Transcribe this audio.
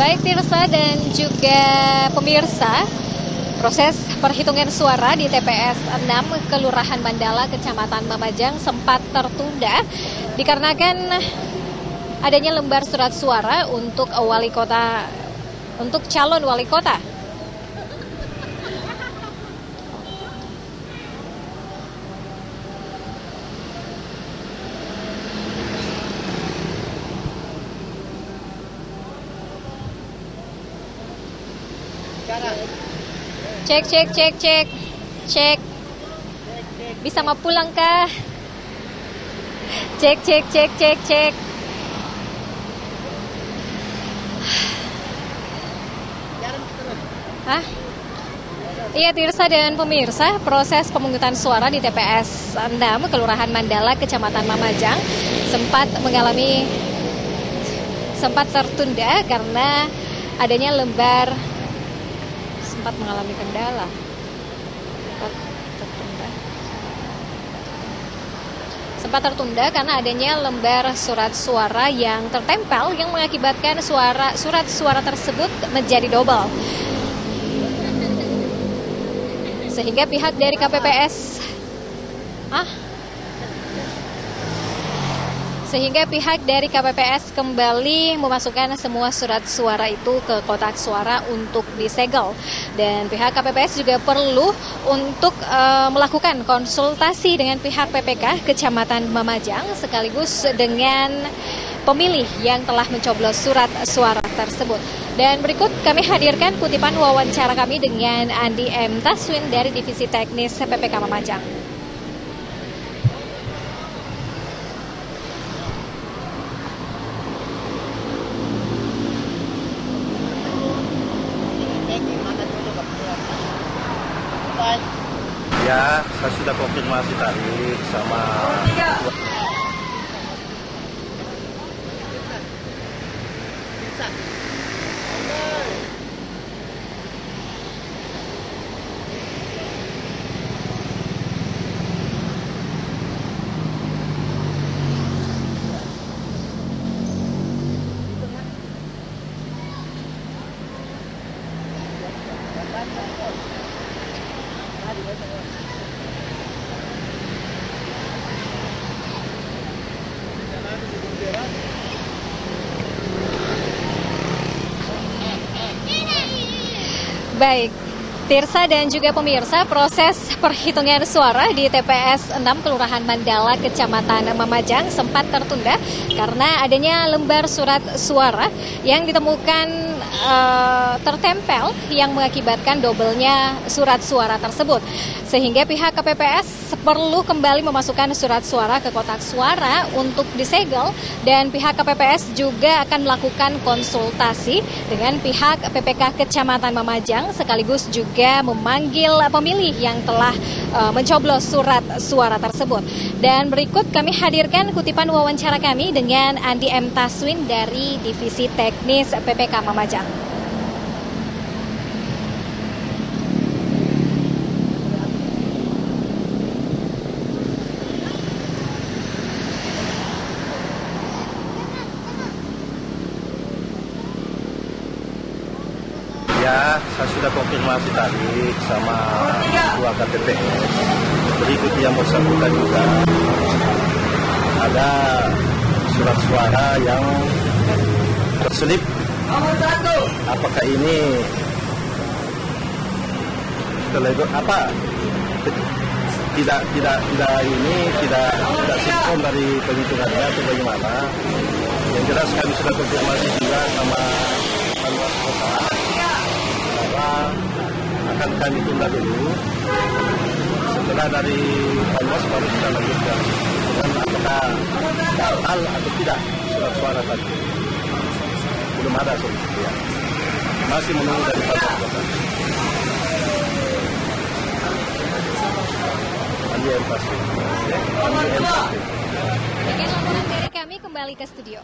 Baik Tirsa dan juga pemirsa, proses perhitungan suara di TPS 6 Kelurahan Mandala, Kecamatan Mamajang sempat tertunda dikarenakan adanya lembar surat suara untuk calon wali kota. Cek. Bisa mau pulang kah? Cek. Iya Tirsa dan pemirsa, proses pemungutan suara di TPS 6 Kelurahan Mandala, Kecamatan Mamajang sempat tertunda karena adanya sempat mengalami kendala. Sempat tertunda karena adanya lembar surat suara yang tertempel yang mengakibatkan surat suara tersebut menjadi double. Sehingga pihak dari KPPS kembali memasukkan semua surat suara itu ke kotak suara untuk disegel. Dan pihak KPPS juga perlu untuk melakukan konsultasi dengan pihak PPK Kecamatan Mamajang sekaligus dengan pemilih yang telah mencoblos surat suara tersebut. Dan berikut kami hadirkan kutipan wawancara kami dengan Andi M. Taswin dari Divisi Teknis PPK Mamajang. Ya, saya sudah konfirmasi tadi sama Baik, Tirsa dan juga pemirsa, proses perhitungan suara di TPS 6 Kelurahan Mandala, Kecamatan Mamajang sempat tertunda karena adanya lembar surat suara yang ditemukan tertempel yang mengakibatkan dobelnya surat suara tersebut. Sehingga pihak KPPS perlu kembali memasukkan surat suara ke kotak suara untuk disegel, dan pihak KPPS juga akan melakukan konsultasi dengan pihak PPK Kecamatan Mamajang sekaligus juga memanggil pemilih yang telah mencoblos surat suara tersebut. Dan berikut kami hadirkan kutipan wawancara kami dengan Andi M. Taswin dari Divisi Teknis PPK Mamajang. Ya, saya sudah konfirmasi tadi sama keluarga TPS. Berikut yang bersangkutan juga ada surat suara yang terselip. Apakah ini tidak sinkron dari penghitungannya atau bagaimana? Yang jelas kami sudah konfirmasi juga sama Panwas Kota bahwa akan kami tunda dulu. Setelah dari Panwas baru kita lanjutkan dengan apakah batal atau tidak surat suara tadi. Belum ada solusi ya. Masih menunggu dari Panwas Kota. Andi M. Taswin. Demikian laporan dari kami, kembali ke studio.